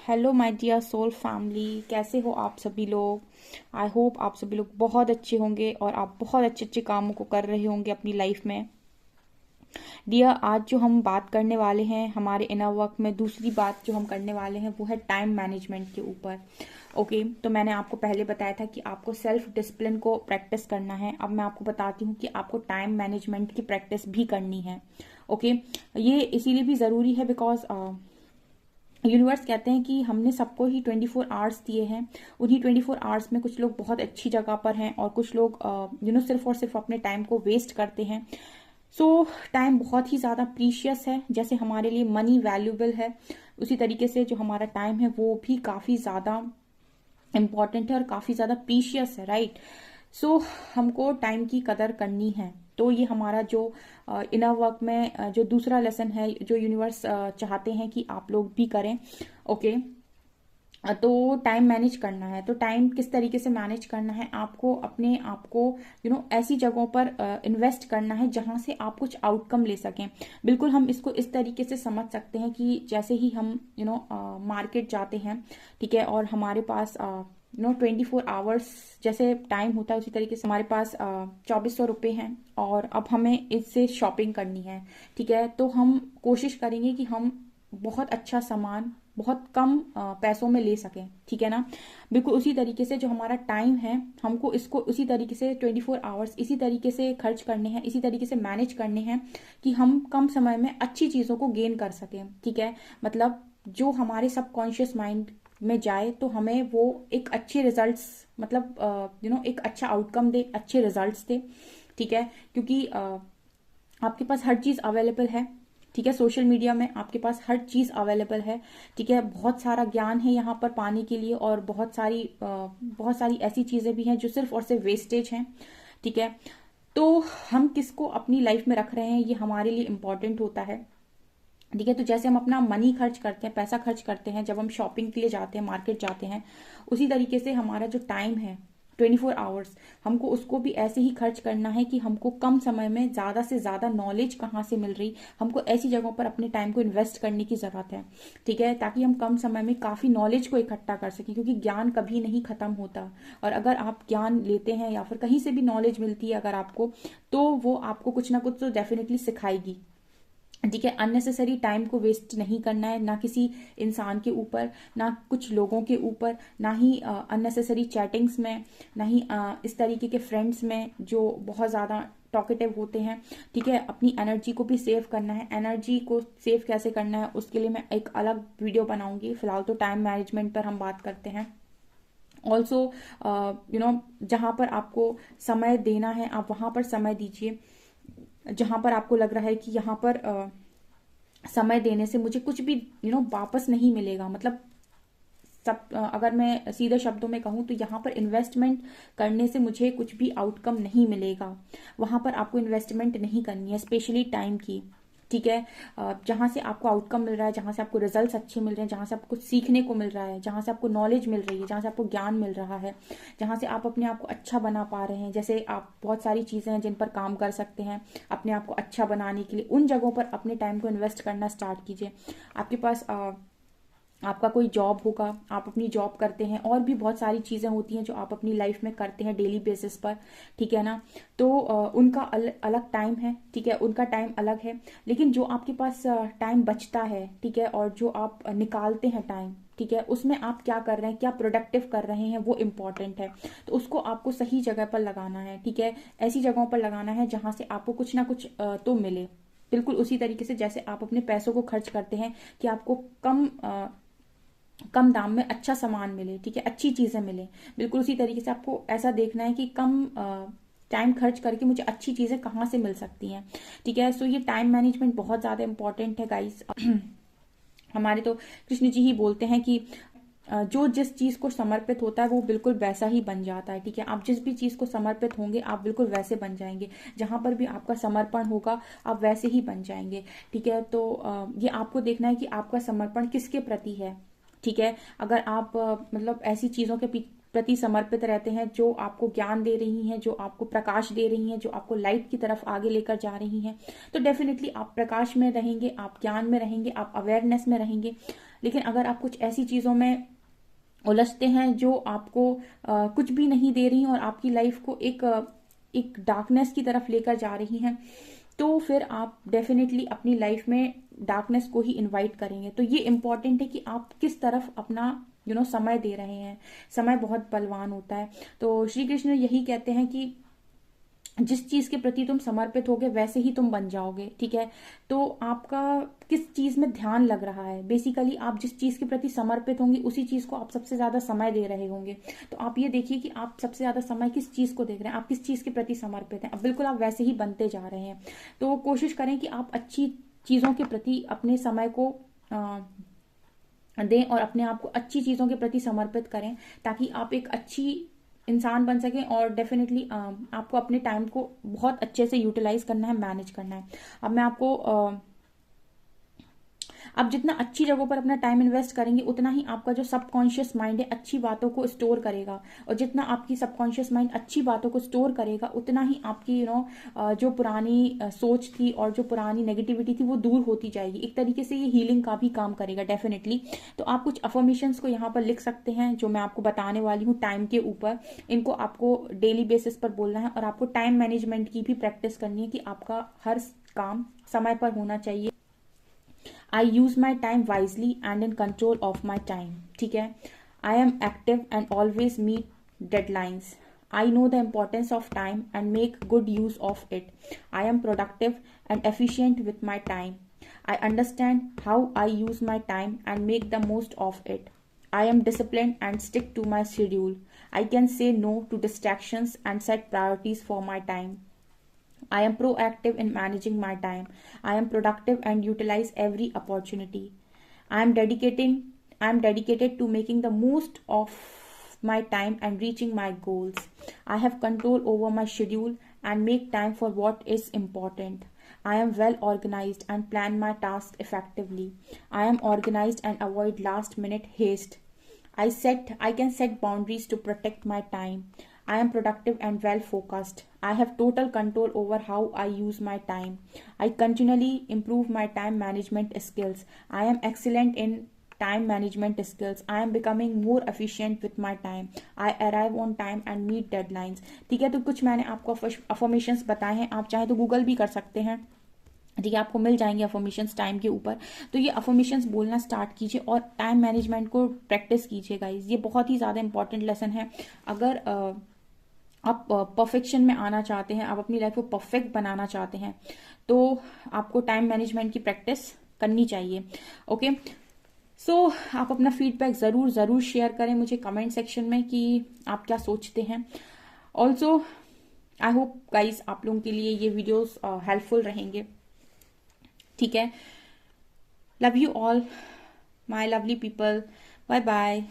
Hello my dear soul family, कैसे हो आप सभी लोग। आई होप आप सभी लोग बहुत अच्छे होंगे और आप बहुत अच्छे अच्छे कामों को कर रहे होंगे अपनी लाइफ में। डियर, आज जो हम बात करने वाले हैं हमारे इनर वर्क में, दूसरी बात जो हम करने वाले हैं वो है टाइम मैनेजमेंट के ऊपर। ओके, तो मैंने आपको पहले बताया था कि आपको सेल्फ डिसिप्लिन को प्रैक्टिस करना है। अब मैं आपको बताती हूँ कि आपको टाइम मैनेजमेंट की प्रैक्टिस भी करनी है। ओके, ये इसीलिए भी ज़रूरी है बिकॉज यूनिवर्स कहते हैं कि हमने सबको ही 24 आवर्स दिए हैं। उन्हीं 24 आवर्स में कुछ लोग बहुत अच्छी जगह पर हैं और कुछ लोग सिर्फ और सिर्फ अपने टाइम को वेस्ट करते हैं। सो टाइम बहुत ही ज़्यादा प्रीशियस है। जैसे हमारे लिए मनी वैल्यूबल है, उसी तरीके से जो हमारा टाइम है वो भी काफ़ी ज़्यादा इम्पॉर्टेंट है और काफ़ी ज़्यादा प्रीशियस है, राइट। सो हमको टाइम की कदर करनी है। तो ये हमारा जो इनर वर्क में जो दूसरा लेसन है, जो यूनिवर्स चाहते हैं कि आप लोग भी करें। ओके, तो टाइम मैनेज करना है। तो टाइम किस तरीके से मैनेज करना है, आपको अपने आप को ऐसी जगहों पर इन्वेस्ट करना है जहां से आप कुछ आउटकम ले सकें। बिल्कुल हम इसको इस तरीके से समझ सकते हैं कि जैसे ही हम मार्केट जाते हैं, ठीक है, और हमारे पास 24 आवर्स जैसे टाइम होता है, उसी तरीके से हमारे पास 2400 रुपये हैं और अब हमें इससे शॉपिंग करनी है। ठीक है, तो हम कोशिश करेंगे कि हम बहुत अच्छा सामान बहुत कम पैसों में ले सकें। ठीक है ना। बिल्कुल उसी तरीके से जो हमारा टाइम है, हमको इसको उसी तरीके से 24 आवर्स इसी तरीके से खर्च करने हैं, इसी तरीके से मैनेज करने हैं कि हम कम समय में अच्छी चीज़ों को गेन कर सकें। ठीक है, मतलब जो हमारे सबकॉन्शियस माइंड में जाए तो हमें वो एक अच्छे रिजल्ट्स, मतलब एक अच्छा आउटकम दे, अच्छे रिजल्ट्स दे। ठीक है, क्योंकि आपके पास हर चीज़ अवेलेबल है। ठीक है, सोशल मीडिया में आपके पास हर चीज़ अवेलेबल है। ठीक है, बहुत सारा ज्ञान है यहाँ पर पाने के लिए और बहुत सारी ऐसी चीज़ें भी हैं जो सिर्फ और सिर्फ वेस्टेज हैं। ठीक है, तो हम किसको अपनी लाइफ में रख रहे हैं ये हमारे लिए इम्पॉर्टेंट होता है। ठीक है, तो जैसे हम अपना मनी खर्च करते हैं, पैसा खर्च करते हैं जब हम शॉपिंग के लिए जाते हैं, मार्केट जाते हैं, उसी तरीके से हमारा जो टाइम है 24 आवर्स, हमको उसको भी ऐसे ही खर्च करना है कि हमको कम समय में ज़्यादा से ज़्यादा नॉलेज कहाँ से मिल रही, हमको ऐसी जगहों पर अपने टाइम को इन्वेस्ट करने की ज़रूरत है। ठीक है, ताकि हम कम समय में काफ़ी नॉलेज को इकट्ठा कर सकें, क्योंकि ज्ञान कभी नहीं ख़त्म होता। और अगर आप ज्ञान लेते हैं या फिर कहीं से भी नॉलेज मिलती है अगर आपको, तो वो आपको कुछ ना कुछ तो डेफिनेटली सिखाएगी। ठीक है, अननेसेसरी टाइम को वेस्ट नहीं करना है, ना किसी इंसान के ऊपर, ना कुछ लोगों के ऊपर, ना ही अननेसेसरी चैटिंग्स में, ना ही इस तरीके के फ्रेंड्स में जो बहुत ज़्यादा टॉकेटिव होते हैं। ठीक है, अपनी एनर्जी को भी सेव करना है। एनर्जी को सेव कैसे करना है उसके लिए मैं एक अलग वीडियो बनाऊंगी। फिलहाल तो टाइम मैनेजमेंट पर हम बात करते हैं। ऑल्सो जहाँ पर आपको समय देना है आप वहाँ पर समय दीजिए। जहाँ पर आपको लग रहा है कि यहाँ पर समय देने से मुझे कुछ भी वापस नहीं मिलेगा, मतलब सब अगर मैं सीधे शब्दों में कहूँ तो यहाँ पर इन्वेस्टमेंट करने से मुझे कुछ भी आउटकम नहीं मिलेगा, वहाँ पर आपको इन्वेस्टमेंट नहीं करनी है, स्पेशली टाइम की। ठीक है, जहाँ से आपको आउटकम मिल रहा है, जहाँ से आपको रिजल्ट्स अच्छे मिल रहे हैं, जहाँ से आपको सीखने को मिल रहा है, जहाँ से आपको नॉलेज मिल रही है, जहाँ से आपको ज्ञान मिल रहा है, जहाँ से आप अपने आप को अच्छा बना पा रहे हैं, जैसे आप बहुत सारी चीज़ें हैं जिन पर काम कर सकते हैं अपने आप को अच्छा बनाने के लिए, उन जगहों पर अपने टाइम को इन्वेस्ट करना स्टार्ट कीजिए। आपके पास आपका कोई जॉब होगा, आप अपनी जॉब करते हैं, और भी बहुत सारी चीज़ें होती हैं जो आप अपनी लाइफ में करते हैं डेली बेसिस पर। ठीक है ना, तो उनका अलग टाइम है। ठीक है, उनका टाइम अलग है, लेकिन जो आपके पास टाइम बचता है, ठीक है, और जो आप निकालते हैं टाइम, ठीक है, उसमें आप क्या कर रहे हैं, क्या प्रोडक्टिव कर रहे हैं, वो इम्पॉर्टेंट है। तो उसको आपको सही जगह पर लगाना है। ठीक है, ऐसी जगहों पर लगाना है जहाँ से आपको कुछ ना कुछ तो मिले। बिल्कुल उसी तरीके से जैसे आप अपने पैसों को खर्च करते हैं कि आपको कम दाम में अच्छा सामान मिले, ठीक है, अच्छी चीज़ें मिले, बिल्कुल उसी तरीके से आपको ऐसा देखना है कि कम टाइम खर्च करके मुझे अच्छी चीज़ें कहाँ से मिल सकती हैं। ठीक है, सो ये टाइम मैनेजमेंट बहुत ज़्यादा इंपॉर्टेंट है गाइस। हमारे तो कृष्ण जी ही बोलते हैं कि जो जिस चीज़ को समर्पित होता है वो बिल्कुल वैसा ही बन जाता है। ठीक है, आप जिस भी चीज़ को समर्पित होंगे आप बिल्कुल वैसे बन जाएंगे, जहां पर भी आपका समर्पण होगा आप वैसे ही बन जाएंगे। ठीक है, तो ये आपको देखना है कि आपका समर्पण किसके प्रति है। ठीक है, अगर आप मतलब ऐसी चीज़ों के प्रति समर्पित रहते हैं जो आपको ज्ञान दे रही हैं, जो आपको प्रकाश दे रही हैं, जो आपको लाइट की तरफ आगे लेकर जा रही हैं, तो डेफिनेटली आप प्रकाश में रहेंगे, आप ज्ञान में रहेंगे, आप अवेयरनेस में रहेंगे। लेकिन अगर आप कुछ ऐसी चीज़ों में उलझते हैं जो आपको कुछ भी नहीं दे रही हैं और आपकी लाइफ को एक डार्कनेस की तरफ लेकर जा रही हैं, तो फिर आप डेफिनेटली अपनी लाइफ में डार्कनेस को ही इनवाइट करेंगे। तो ये इम्पॉर्टेंट है कि आप किस तरफ अपना समय दे रहे हैं। समय बहुत बलवान होता है। तो श्री कृष्ण यही कहते हैं कि जिस चीज के प्रति तुम समर्पित होगे वैसे ही तुम बन जाओगे, ठीक है। तो आपका किस चीज में ध्यान लग रहा है, बेसिकली आप जिस चीज के प्रति समर्पित होंगे उसी चीज को आप सबसे ज्यादा समय दे रहे होंगे। तो आप ये देखिए कि आप सबसे ज्यादा समय किस चीज को देख रहे हैं, आप किस चीज के प्रति समर्पित हैं, अब बिल्कुल आप वैसे ही बनते जा रहे हैं। तो कोशिश करें कि आप अच्छी चीजों के प्रति अपने समय को दें और अपने आप को अच्छी चीजों के प्रति समर्पित करें, ताकि आप एक अच्छी इंसान बन सकें। और डेफिनेटली आपको अपने टाइम को बहुत अच्छे से यूटिलाइज करना है, मैनेज करना है। अब मैं आपको आप जितना अच्छी जगहों पर अपना टाइम इन्वेस्ट करेंगे उतना ही आपका जो सबकॉन्शियस माइंड है अच्छी बातों को स्टोर करेगा, और जितना आपकी सबकॉन्शियस माइंड अच्छी बातों को स्टोर करेगा उतना ही आपकी जो पुरानी सोच थी और जो पुरानी नेगेटिविटी थी वो दूर होती जाएगी। एक तरीके से ये हीलिंग का भी काम करेगा डेफिनेटली। तो आप कुछ अफर्मेशंस को यहाँ पर लिख सकते हैं जो मैं आपको बताने वाली हूँ टाइम के ऊपर। इनको आपको डेली बेसिस पर बोलना है और आपको टाइम मैनेजमेंट की भी प्रैक्टिस करनी है कि आपका हर काम समय पर होना चाहिए। I use my time wisely and in control of my time, ठीक है। I am active and always meet deadlines. I know the importance of time and make good use of it. I am productive and efficient with my time. I understand how I use my time and make the most of it. I am disciplined and stick to my schedule. I can say no to distractions and set priorities for my time. I am proactive in managing my time. I am productive and utilize every opportunity. I am dedicated to making the most of my time and reaching my goals. I have control over my schedule and make time for what is important. I am well organized and plan my tasks effectively. I am organized and avoid last minute haste. I can set boundaries to protect my time. I am productive and well focused. I have total control over how I use my time. I continually improve my time management skills. I am excellent in time management skills. I am becoming more efficient with my time. I arrive on time and meet deadlines. ठीक है, तो कुछ मैंने आपको affirmations बताए हैं। आप चाहे तो गूगल भी कर सकते हैं, ठीक है, आपको मिल जाएंगे अफर्मेशंस टाइम के ऊपर। तो ये अफर्मेशंस बोलना स्टार्ट कीजिए और टाइम मैनेजमेंट को प्रैक्टिस कीजिए गाइज। ये बहुत ही ज़्यादा इंपॉर्टेंट लेसन है। अगर आप परफेक्शन में आना चाहते हैं, आप अपनी लाइफ को परफेक्ट बनाना चाहते हैं, तो आपको टाइम मैनेजमेंट की प्रैक्टिस करनी चाहिए। ओके, सो आप अपना फीडबैक ज़रूर शेयर करें मुझे कमेंट सेक्शन में कि आप क्या सोचते हैं। ऑल्सो आई होप गाइज आप लोगों के लिए ये वीडियोस हेल्पफुल रहेंगे, ठीक है। Love you all my lovely people, bye bye.